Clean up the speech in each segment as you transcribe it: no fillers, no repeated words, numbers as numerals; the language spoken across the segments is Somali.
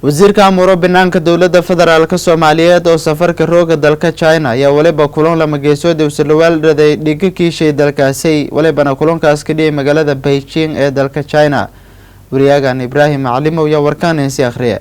Wasiirka Arrimaha Banaanka Dowladda Federaalka Soomaaliyeed oo safarka rooga dalka China ayaa waliba kulan lama geesood u silwaaldaday dhigkiisii dalkaasi walibana kulankaas ka dhigay magaalada Beijing ee dalka China. Wariyahan Ibrahim Macalimo ayaa warkaanaysi akhriye.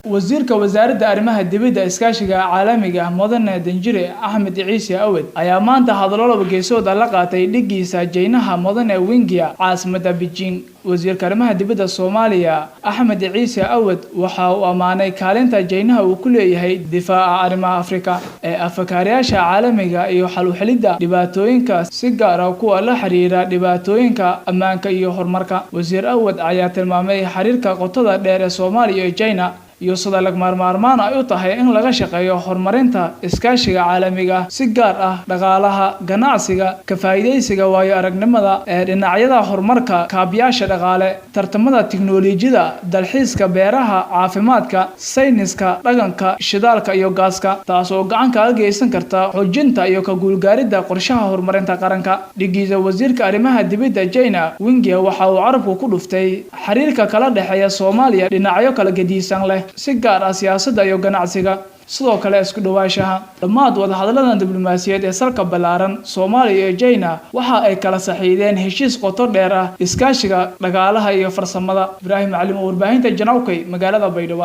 wasiirka wasaaradda arrimaha dibadda iskaashiga caalamiga ah mudane Danjire Axmed Ciise Awad ayaa maanta hadallo laba geesood la qaatay dhigiisa Jeynaha mudane Wingia caasimada Beijing. wasiirka arrimaha dibadda Soomaaliya Axmed Ciise Awad waxa uu amaanay kaalinta Jeynaha uu ku leeyahay difaaca arrimaha Afrika ee afkaariyaasha caalamiga iyo xal u helidda dhibaatooyinka si gaar ah kuwa la xiriira dhibaatooyinka ammaanka iyo horumarka. wasiir Awad ayaa tilmaamay xiriirka qotada dheer ee Soomaaliya iyo China iyo sida laga maarmaan ay u tahay in laga shaqeeyo horumarinta iskaashiga caalamiga si gaar ah dhaqaalaha ganacsiga ka faa'iideysiga waayo aragnimada ee dhinacyada horumarka kaabiyaasha dhaqaale tartamada tiknoolajiyada dalxiiska beeraha caafimaadka sayniska dhaqanka shidaalka iyo gaaska taas oo gacan ka geysan karta xoojinta iyo ka guulgaaridda qorshaha horumarinta qaranka. dhigiisa wasiirka arrimaha dibadda China Wingia waxa uu carabku ku dhuftay xiriirka kala dhaxeeya Soomaaliya dhinacyo kala gedisan leh si gaar ah siyaasadda iyo ganacsiga sidoo kale isku dhawaashaha dhammaad wadahadallada diblomaasiyadeed ee salka ballaaran Soomaaliya iyo China waxa ay kala saxiixdeen heshiis qoto dheer ah iskaashiga dhaqaalaha iyo farsamada. Ibrahim Macalimo warbaahinta Janawkay magaalada Baydhabo.